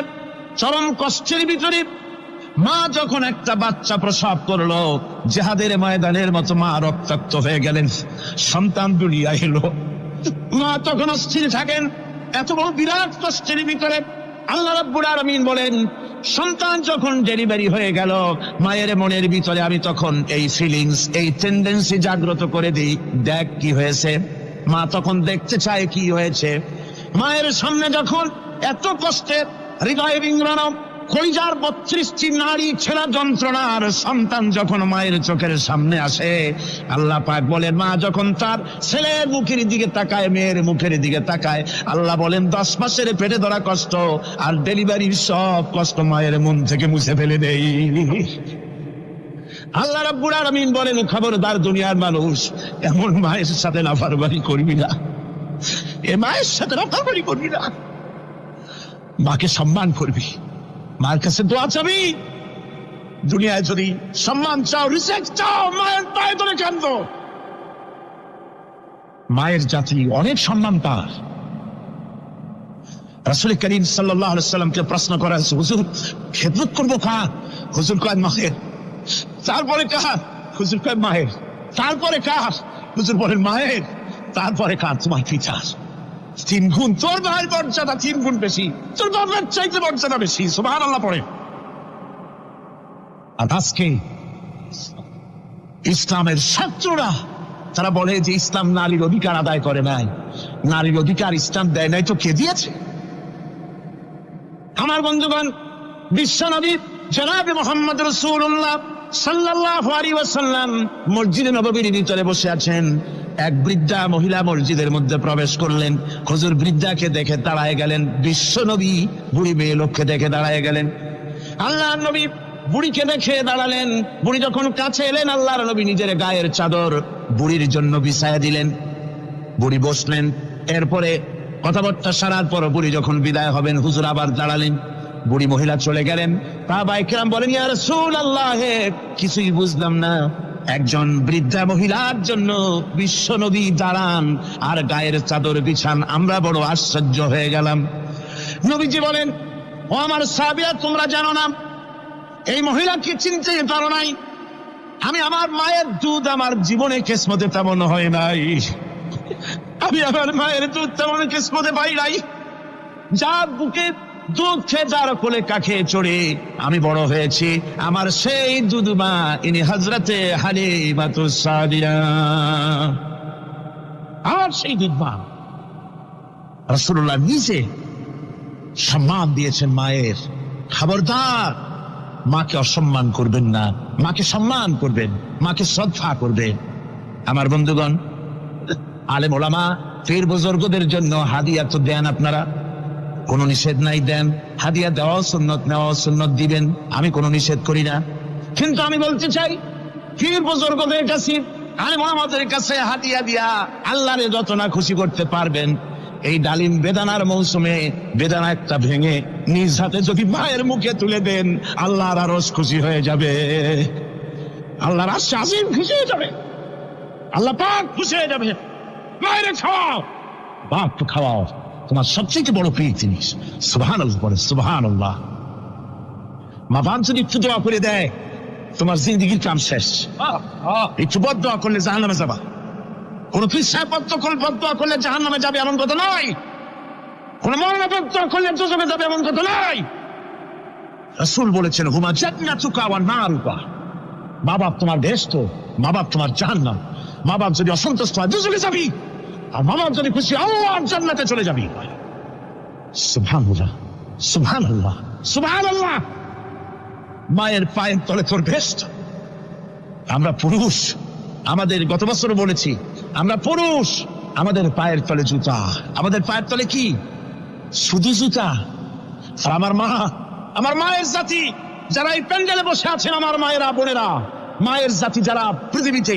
চরম কষ্টের ভিতরে মা যখন একটা বাচ্চা প্রসব করলো, জিহাদের ময়দানের মতো মা রক্তাক্ত হয়ে গেলেন, সন্তান দুনিয়ায় এলো। মা তখন অস্থির থাকেন, এত বড় বিরাট কষ্টের ভিতরে। আল্লাহ রাব্বুল আলামিন বলেন, সন্তান যখন ডেলিভারি হয়ে গেল, মায়ের মনের ভিতরে আমি তখন এই ফিলিংস, এই টেন্ডেন্সি জাগ্রত করে দিই, দেখ কি হয়েছে। মা তখন দেখতে চায় কি হয়েছে। মায়ের সামনে যখন এত কষ্টে হৃদয় বিংড়ানো, কলিজার 32টি নাড়ি ছেঁড়া যন্ত্রণার সন্তান যখন মায়ের চোখের সামনে আসে, আল্লাহ পাক বলেন, মা যখন তার ছেলের মুখের দিকে তাকায়, মেয়ের মুখের দিকে তাকায়, আল্লাহ বলেন 10 মাসের পেটে ধরা কষ্ট আর ডেলিভারির সব কষ্ট মায়ের মন থেকে মুছে ফেলে দেই। আল্লাহ রাব্বুল আলামিন বলেন, খবরদার দুনিয়ার মানুষ, এমন মায়ের সাথে নাফরমানি করবি না, এ মায়ের সাথে নাফরমানি করবি না, মাকে সম্মান করবি, মার কাছে দোয়া চাবি। দুনিয়ায় যদি সম্মান চাও, রিসপেক্ট চাও, মায়ের পায়ে ধরে কাঁদো। মায়ের জাতি অনেক সম্মান তার। রাসূল করিম সাল্লাল্লাহু আলাইহি ওয়াসাল্লামকে প্রশ্ন করা হয়েছে, হুজুর খেদমত করবো কার? হুজুর কয় মায়ের। তারপরে কার? হুজুর কয় মায়ের। তারপরে কার? হুজুর বলেন মায়ের। তারপরে কার? তোমার পিতার। 3 গুণ। তোর ভাইয়ের মর্যাদা 3 গুণ বেশি, তোর বাবার চাইতে মর্যাদা বেশি। সুবহানাল্লাহ পড়ে। আর আজকে ইসলামের শত্রুরা তারা বলে যে ইসলাম নারীর অধিকার আদায় করে নাই। নারীর অধিকার ইসলাম দেয় নাই তো কে দিয়েছে? আমার বন্ধুগণ, বিশ্বনবী জনাবে মুহাম্মদ রাসূলুল্লাহ সাল্লাল্লাহু আলাইহি ওয়াসাল্লাম মসজিদে নববীর ভিতরে বসে আছেন। এক বৃদ্ধা মহিলা মসজিদের মধ্যে প্রবেশ করলেন। হুজুর বৃদ্ধাকে দেখে দাঁড়ায় গেলেন, বিশ্বনবী বুড়ি মেয়ে লোককে দেখে দাঁড়ায় গেলেন। আল্লাহর নবী বুড়িকে দেখে দাঁড়ালেন। বুড়ি যখন কাছে এলেন, আল্লাহর নবী নিজের গায়ের চাদর বুড়ির জন্য বিছায়া দিলেন। বুড়ি বসলেন। এরপরে কথাবার্তা সারার পর বুড়ি যখন বিদায় হবেন, হুজুর আবার দাঁড়ালেন। বুড়ি মহিলা চলে গেলেন। সাহাবায়ে কেরাম বলেন, ইয়া রাসূলুল্লাহ, কিছুই বুঝলাম না, একজন বৃদ্ধা মহিলার জন্য বিশ্বনবী দাঁড়ান আর গায়ের চাদর বিছান, আমরা বড় আশ্চর্য হয়ে গেলাম। নবীজি বলেন, ও আমার সাহাবীরা, তোমরা জানো না, এই মহিলাকে চিনতে পারো নাই? আমি আমার মায়ের দুধ আমার জীবনে কিসমতে তেমন হয় নাই। আমি আমার মায়ের দুধ তেমন কিসমতে পাই নাই। যার বুকে দুধ খেয়ে, যার কোলে কাখে চড়ে আমি বড় হয়েছি, আমার সেই দুধ মা, ইনি হযরতে হালিমাতুস সাদিয়া, আর সেই দুধ মা। রাসূলুল্লাহ নিজে সম্মান দিয়েছেন মায়ের। খবরদার, মাকে অসম্মান করবেন না, মাকে সম্মান করবেন, মাকে শ্রদ্ধা করবেন। আমার বন্ধুগণ, আলেম ওলামা পীর বুজুর্গদের জন্য হাদিয়া তো দেন, আপনারা কোনো নিষেধ নাই, দেন। হাদিয়া দেওয়া সুন্নত, নেওয়া সুন্নত, দিবেন, আমি কোনো নিষেধ করি না। কিন্তু আমি বলতে চাই, পীর বুজুর্গদের কাছে, আলেম ওলামাদের কাছে হাদিয়া দিয়া আল্লাহরে যত না খুশি করতে পারবেন, এই ডালিম বেদানার মৌসুমে বেদানা একটা ভেঙে নিজ হাতে যদি মায়ের মুখে তুলে দেন, আল্লাহর আরশ খুশি হয়ে যাবে, আল্লাহর আরশ আজিম খুশি হয়ে যাবে, আল্লাহ পাক খুশি হয়ে যাবে। মায়ের খাওয়াও, বাপ খাওয়াও, তোমার সবচেয়ে বড় প্রিয় জিনিস। সুবহানাল্লাহ বলে, সুবহানাল্লাহ। মা বাপ যদি একটু দোয়া করে দেয় তোমার জিন্দিগির কাম শেষ। একটু বদ দোয়া করলে জাহান্নামে যাবা, কোন পৃষ্ঠায় দোয়া করলে জাহান্নামে যাবে এমন কথা নয়, কোন মরণাপদ দোয়া করলে দোজখে যাবে এমন কথা নয়। রাসূল বলেছেন হুমা জান্নাতুকা ওয়া নারুকা, মা বাপ তোমার বেহেশত, মা বাপ তোমার জাহান্নাম। মা বাপ যদি অসন্তুষ্ট হয় দোজখে যাবি, আর মা বাপ যদি খুশি আল্লাহর জান্নাতে চলে যাবি। সুবহানাল্লাহ, সুবহানাল্লাহ, সুবহানাল্লাহ। মায়ের পায়ের তলে তোর বেহেশত। আমরা পুরুষ, আমাদের গত বছর বলেছি আমরা পুরুষ, আমাদের পায়ের তলে জুতা, আমাদের পায়ের তলে কি শুধু জুতা। আর আমার মায়ের জাতি যারা এই প্যান্ডেলে বসে আছেন, আমার মায়েরা বোনেরা, মায়ের জাতি যারা পৃথিবীতে,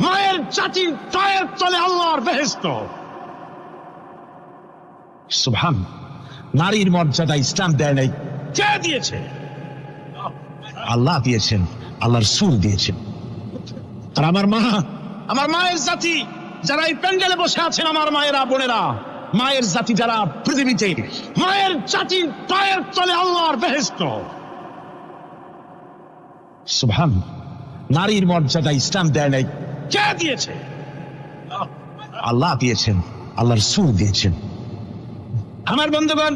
মায়ের জাতির পায়ের তলে আল্লাহর বেহেশত। সুবহান। নারীর মর্যাদা ইসলাম দেয় নাই, কে দিয়েছে? আল্লাহ দিয়েছেন, আল্লাহ রাসূল দিয়েছেন। আর আমার মায়ের জাতি যারা এই প্যান্ডেলে বসে আছেন, আমার মায়েরা বোনেরা, মায়ের জাতি যারা পৃথিবীতে, মায়ের জাতির পায়ের তলে আল্লাহর বেহেশত। সুবহান। নারীর মর্যাদা ইসলাম দেয় নাই, কে দিয়েছে? আল্লাহ দিয়েছেন, আল্লাহ রাসূল দিয়েছেন। আমার বন্ধুগণ,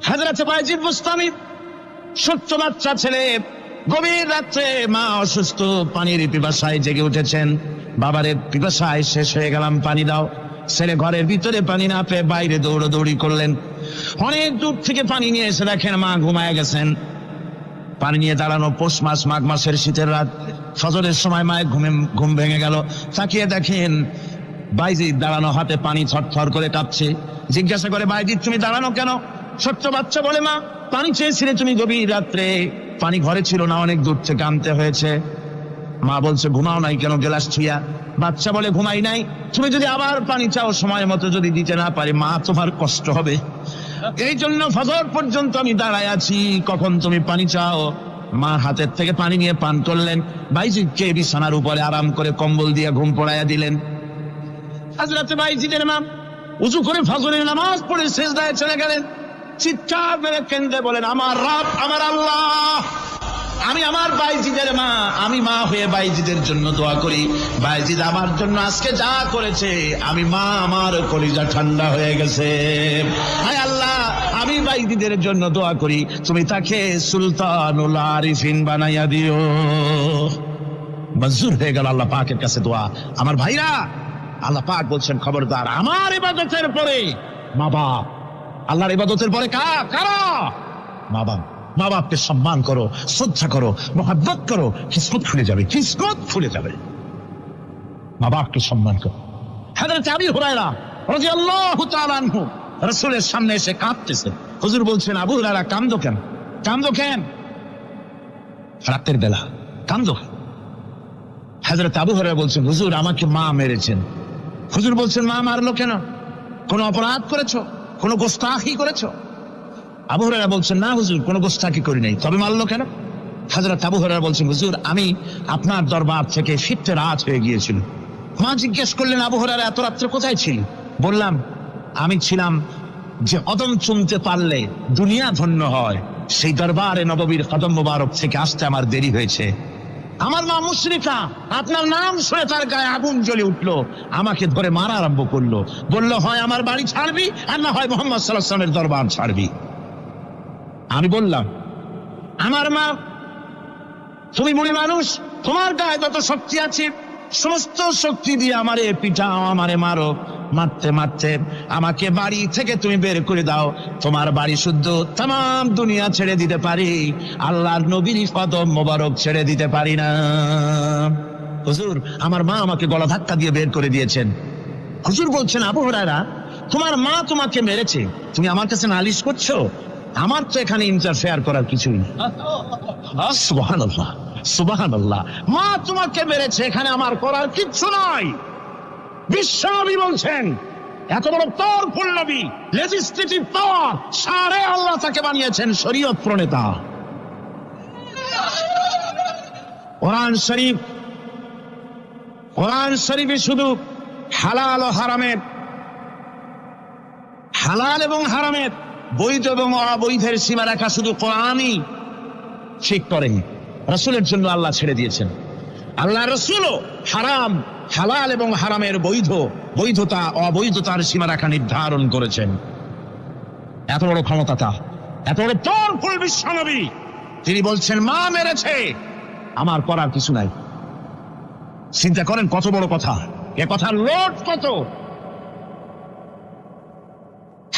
হযরত বায়জিদ বুস্তামি, ছোট্ট বাচ্চা ছেলে, গভীর রাত্রে মা অসুস্থ, পানির পিপাসায় জেগে উঠেছেন। বাবারে পিপাসায় শেষ হয়ে গেলাম, পানি দাও। ছেলে ঘরের ভিতরে পানি না পেয়ে বাইরে দৌড়াদৌড়ি করলেন। অনেক দূর থেকে পানি নিয়ে এসে দেখেন মা ঘুমায় গেছেন। পানি নিয়ে দাঁড়ানো পৌষ মাস, মাঘ মাসের শীতের রাত, ফজরের সময় মায়ের ঘুম ভেঙে গেল। তাকিয়ে দেখেন বাইজিদ দাঁড়ানো, হাতে পানি থরথর করে কাঁপছে। জিজ্ঞাসা করে, বাইজিদ তুমি দাঁড়ানো কেন? ছোট্ট বাচ্চা বলে, মা পানি চেয়েছিলে তুমি গভীর রাত্রে, পানি ঘরে ছিল না, অনেক দূর থেকে আনতে হয়েছে। মা বলছে ঘুমাও নাই কেন গেলাস ছুঁয়া? বাচ্চা বলে ঘুমাই নাই, তুমি যদি আবার পানি চাও সময় মতো যদি দিতে না পারি মা তোমার কষ্ট হবে, এই জন্য ফজর পর্যন্ত আমি দাঁড়ায় আছি, কখন তুমি পানি চাও। মা হাতের থেকে পানি নিয়ে পান করলেন। বাইজিদকে বিছানার উপরে আরাম করে কম্বল দিয়ে ঘুম পড়াইয়া দিলেন। হযরত বাইজিদের মা উযু করে ফজরের নামাজ পড়ে সিজদায় চলে গেলেন। চিৎকার মেরে কেঁদে বলেন, আমার রব, আমার আল্লাহ, আমি আমার বাইজিদের মা, আমি মা হয়ে বাইজিদের জন্য দোয়া করি। বাইজিদ আমার জন্য আজকে যা করেছে, আমি মা, আমার কলিজা ঠান্ডা হয়ে গেছে। হায় আল্লাহ, আমি বাইজিদের জন্য দোয়া করি, তুমি তাকে সুলতানুল আরিফিন বানাইয়া দিও। মঞ্জুর হয়ে গেল আল্লাহ পাকের কাছে দোয়া। আমার ভাইরা, আল্লাহ পাক বলছেন খবরদার, আমার ইবাদতের পরে মা বাপ, আল্লাহর ইবাদতের পরে কারা? মা বাপ। মা বাপকে সম্মান করো, শ্রদ্ধা করো, মহব্বত করো, কিসমত খুলে যাবে, কিসমত খুলে যাবে। মা বাপকে সম্মান করো। হযরত আবু হুরায়রা রাদিয়াল্লাহু তাআলা আনহু রাসূলের সামনে এসে কাঁদতেছেন। হুজুর বলছেন, আবু হুরায়রা কাঁদো কেন? কাঁদো কেন? রাতের বেলা কাঁদো। হযরত আবু হুরায়রা বলছেন, হুজুর আমাকে মা মেরেছেন। হুজুর বলছেন, মা মারলো কেন? কোন অপরাধ করেছো? কোন গোস্তাখি করেছো? আবু হুরায়রা বলছেন, না হুজুর, কোন গোস্তাখি করি নাই, তবে মারলো কেন? হযরত আবু হুরায়রা বলছেন, হুজুর আমি আপনার দরবার থেকে ফিরতে রাত হয়ে গিয়েছিল। মা জিজ্ঞেস করলেন, আবু হুরায়রা এত রাত্রে কোথায় ছিলি? বললাম, আমি ছিলাম যে কদম চুমতে পারলে দুনিয়া ধন্য হয়, সেই দরবারে নববীর কদম মোবারক থেকে আসতে আমার দেরি হয়েছে। আমার মা মুশরিকা, আপনার নাম শুনে তার গায়ে আগুন জ্বলে উঠলো, আমাকে ধরে মারা আরম্ভ করলো। বলল, হয় আমার বাড়ি ছাড়বি, আর না হয় মুহাম্মদ সাল্লাল্লাহু আলাইহি ওয়াসাল্লামের দরবার ছাড়বি। আমি বললাম, আমার মা, তুমি বুড়ি মানুষ, তোমার গায়ে যত শক্তি আছে সমস্ত শক্তি দিয়ে আমারে পিটাও, আমারে মারো। মারতে মারতে আমাকে বাড়ি থেকে তুমি বের করে দাও। তোমার বাড়ি শুদ্ধ, তাম দুনিয়া ছেড়ে দিতে পারি, আল্লাহর নবীর কদম মোবারক ছেড়ে দিতে পারি না। হুজুর আমার মা আমাকে গলা ধাক্কা দিয়ে বের করে দিয়েছেন। হুজুর বলছেন, আবু হুরায়রা তোমার মা তোমাকে মেরেছে, তুমি আমার কাছে নালিশ করছো? আমার তো এখানে ইন্টারফেয়ার করার কিছুই নেই। সুবহানাল্লাহ, সুবহানাল্লাহ। মা তোমাকে মেরেছে, এখানে আমার করার কিচ্ছু নাই। বিশ্বনবী বলছেন, এত বড় পাওয়ারফুল নবী, লেজিসলেটিভ পাওয়ার, সারে আল্লাহ তাকে বানিয়েছেন শরীয়ত প্রণেতা। কোরআন শরীফে শুধু হালাল ও হারামের, হালাল এবং হারামের বৈধ এবং অবৈধের সীমারেখা শুধু কোরআনই ঠিক করেনি, রাসূলের জন্য আল্লাহ ছেড়ে দিয়েছেন। আল্লাহ রাসূলও হারাম হালাল এবং হারামের বৈধতা অবৈধতার সীমারেখা নির্ধারণ করেছেন। এত বড় ক্ষমতা তা, এত বড় পাওয়ারফুল বিশ্বনবী, তিনি বলছেন মা মেরেছে, আমার করার কিছু নাই। চিন্তা করেন কত বড় কথা, এ কথার লোড কত।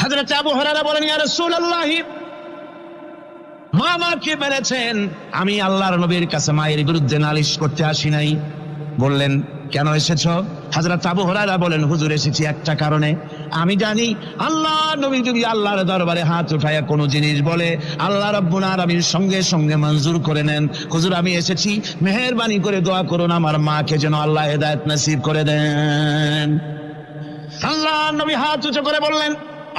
হযরত আবু হুরায়রা বলেন, ইয়া রাসূলুল্লাহ, মা আমাকে মেরেছেন, আমি আল্লাহর নবীর কাছে মায়ের বিরুদ্ধে নালিশ করতে আসি নাই। বললেন, কেন এসেছো? হযরত আবু হুরায়রা বলেন, হুজুর এসেছি একটা কারণে, আমি জানি আল্লাহ নবী যদি আল্লাহর দরবারে হাত উঠায়া কোনো জিনিস বলে আল্লাহ রাব্বুল আলামিন সঙ্গে সঙ্গে মঞ্জুর করে নেন। হুজুর আমি এসেছি, মেহেরবানি করে দোয়া করুন আমার মাকে যেন আল্লাহ হেদায়েত নসিব করে দেন। আল্লাহ নবী হাত উঁচু করে বললেন,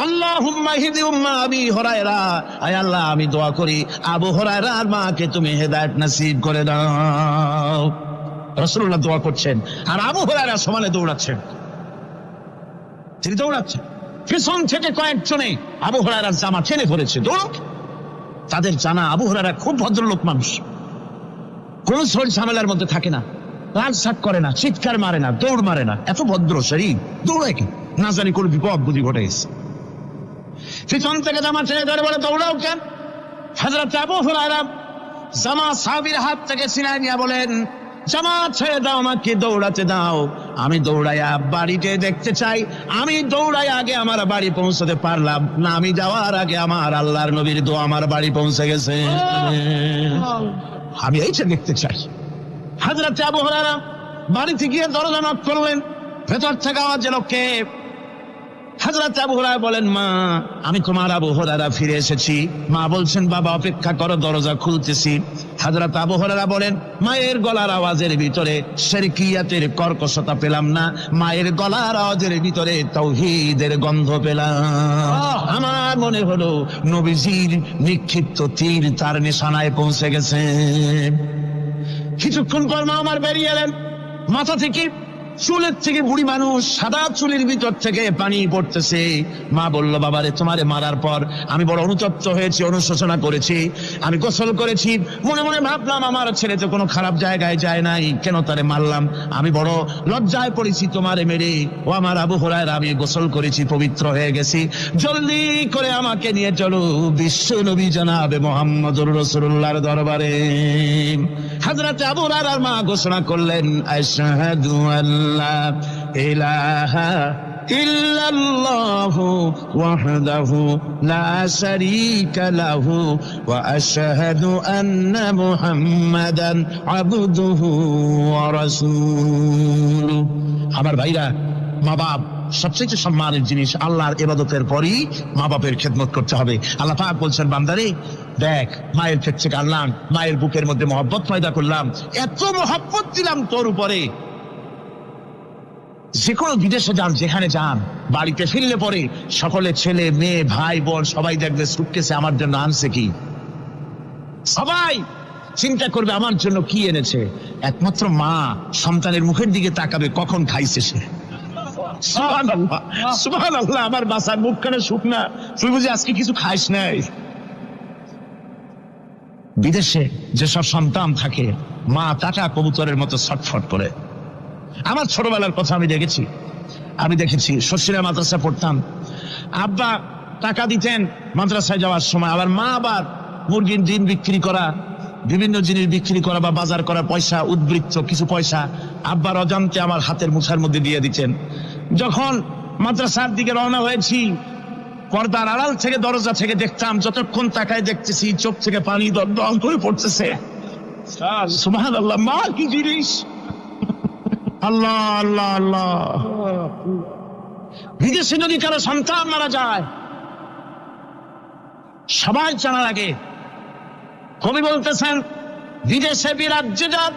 আল্লাহুম্মা হিদি উম্মা আবি হুরায়রা, আয় আল্লাহ আমি দোয়া করি আবু হুরায়রার মাকে তুমি হেদায়েত নসিব করে দাও। রাসূলুল্লাহ দোয়া করছেন আর আবু হুরায়রা সমানে দৌড়াচ্ছেন। তিনি দৌড়াচ্ছেন, পিছন থেকে কয়েকজনে আবু হুরায়রার জামা টেনে ধরেছে, দৌড়। তাদের জানা আবু হুরায়রা খুব ভদ্রলোক মানুষ, কোন ঝড় ঝামেলার মধ্যে থাকে না, রাগসাক করে না, চিৎকার মারে না, দৌড় মারে না, এত ভদ্র শরীর, দৌড়ায় কি না জানি কোন বিপদ বুদ্ধি ঘটে গেছে। পিছন থেকে জামা টেনে ধরে বলে, দৌড়াও কেন? হযরত আবু হুরায়রা জামা সাহাবীর হাত থেকে ছিনায় নিয়ে বলেন, জামা ছেড়ে দাও, আমাকে দৌড়াতে দাও, আমি দৌড়াইয়া বাড়িতে দেখতে চাই, আমি দৌড়াই আগে আমার বাড়ি পৌঁছতে পারলাম না, আমি যাওয়ার আগে আমার আল্লাহর নবীর দোয়া আমার বাড়ি পৌঁছে গেছে, আমি এইটা দেখতে চাই। হযরত আবু হুরায়রা বাড়িতে গিয়ে দরজা নক করলেন, ভেতর থেকে আওয়াজ এলো, কে? হযরত আবু হুরায়রা বলেন, মা আমি তোমার আবু হুরায়রা ফিরে এসেছি। মা বলছেন, বাবা অপেক্ষা করো, দরজা খুলতেছি। হযরত আবু হুরায়রা বলেন, মায়ের গলার আওয়াজের ভিতরে শিরকিয়াতের কর্কশতা পেলাম না, মায়ের গলার আওয়াজের ভিতরে তাওহীদের গন্ধ পেলাম। আমার মনে হলো নবীজির নিক্ষিপ্ত তীর তার নিশানায় পৌঁছে গেছে। কিছুক্ষণ পর মা আমার বেরিয়ে এলেন, মাথা থেকে চুলের থেকে বুড়ি মানুষ, সাদা চুলের ভিতর থেকে পানি পড়তেছে। মা বলল, বাবারে তোমারে মারার পর আমি বড় অনুতপ্ত হয়েছি, অনুশোচনা করেছি, আমি গোসল করেছি, মনে মনে ভাবলাম আমার ছেলে তো কোনো খারাপ জায়গায় যায় নাই, কেন তারে মারলাম, আমি বড় লজ্জায় পড়েছি তোমারে মেরে। ও আমার আবু হুরায়রা, আমি গোসল করেছি, পবিত্র হয়ে গেছি, জলদি করে আমাকে নিয়ে চলো বিশ্ব নবী জনাবে মুহাম্মদুর রাসূলুল্লাহর দরবারে। হযরত আবু হুরায়রার মা ঘোষণা করলেন, আশহাদু আল্লা ইলাহা ইল্লাল্লাহু ওয়াহদাহু লা শারীকা লাহু ওয়া আশহাদু আন্না মুহাম্মাদান আবদুহু ওয়া রাসূলুহু। আমার ভাইরা, মা বাপ সবচেয়ে সম্মানের জিনিস, আল্লাহর ইবাদতের পরই মা বাপের খেদমত করতে হবে। আল্লাহ পাক বলছেন, বান্দারে দেখ, মায়ের পেট থেকে আনলাম, মায়ের বুকের মধ্যে মহব্বত পয়দা করলাম, এত মহব্বত দিলাম তোর উপরে, যে কোনো বিদেশে যান, যেখানে যান, বাড়িতে ফিরলে পরে সকলে ছেলে মেয়ে ভাই বোন সবাই দেখবে সুটকেসে আমার জন্য আনছে কি, সবাই চিন্তা করবে আমার জন্য কি এনেছে। একমাত্র মা সন্তানের মুখের দিকে তাকাবে কখন খাইছে সে। সুবহানাল্লাহ, সুবহানাল্লাহ, আমার বাসার মুখখানে শুকনা, তুই বুঝি আজকে কিছু খাইস নাই। বিদেশে যেসব সন্তান থাকে, মা টাকা কবুতরের মতো ছটফট করে। আমার ছোটবেলার কথা আমি দেখেছি, শশীরা মাদ্রাসা পড়তাম, আব্বা টাকা দিতেন মাদ্রাসায় যাওয়ার সময়, আবার মা আবার মুরগির ডিম বিক্রি করা, বিভিন্ন জিনিস বিক্রি করা বা বাজার করা পয়সা, উদ্বৃত্ত কিছু পয়সা আব্বার অজান্তে আমার হাতের মুঠার মধ্যে দিয়ে দিতেন। যখন মাদ্রাসার দিকে রওনা হয়েছি, পর্দার আড়াল থেকে দরজা থেকে দেখতাম, যতক্ষণ তাকায় দেখতেছি চোখ থেকে পানি দল করে পড়তেছে। সুবহানাল্লাহ, মা কি জিনিস! আল্লাহ আল্লাহ আল্লাহ। বিদেশে যদি কারো সন্তান মারা যায়, সবাই জানার আগে কবি বলতেছেন, বিদেশে বিরাজ্যে যার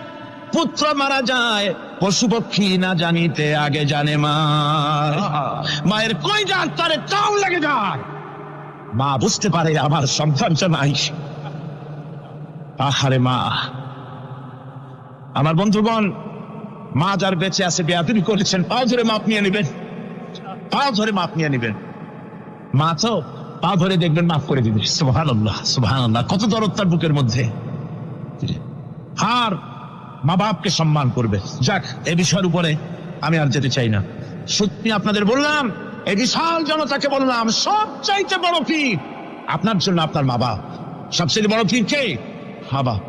পুত্র মারা যায়, পশু পক্ষী না জানিতে আগে জানে মা, মায়ের কই যান তারে চাও লেগে যায়, মা বুঝতে পারে আমার সন্তানটা নাই। আহারে মা! আমার বন্ধুগণ, মা যার বেঁচে আছে বেয়াদবি করেছেন, পাও ধরে মাপ নিয়ে নেবেন, পাও ধরে মাপ নিয়ে নেবেন। মা তো পা ধরে দেখবেন মাফ করে দিবে। সুবহানাল্লাহ, সুবহানাল্লাহ, কত দরদ তার বুকের মধ্যে। আর মা বাপকে সম্মান করবে। যাক, এই বিষয়ের উপরে আমি আর যেতে চাই না। সত্যি আপনাদের বললাম, এই বিশাল জনতাকে বললাম, সবচাইতে বড় পীর আপনার জন্য আপনার মা বাপ। সবচেয়ে বড় পীর কে? মা বাপ।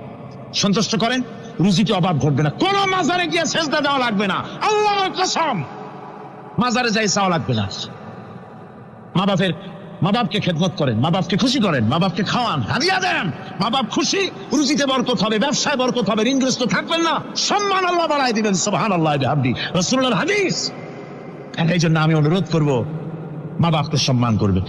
সন্তুষ্ট করেন, রুজিতে অভাব ঘটবে না। কোন মাজারে গিয়ে সেজদা দেওয়া লাগবে না, আল্লাহর কসম, মাজারে যাই চাওয়া লাগবে না। মা বাপকে খেদমত করেন, মা বাপকে খুশি করেন, মা বাপকে খাওয়ান, হাদিয়া দেন, মা বাপ খুশি, রুজিতে বরকত হবে, ব্যবসায় বরকত হবে, ঋণগ্রস্ত থাকবেন না, সম্মান আল্লাহ বাড়াই দিবেন। সুবহানাল্লাহ বিহামদি, রাসূলুল্লাহর হাদিস। এই জন্য আমি অনুরোধ করব, মা বাপকে সম্মান করবে।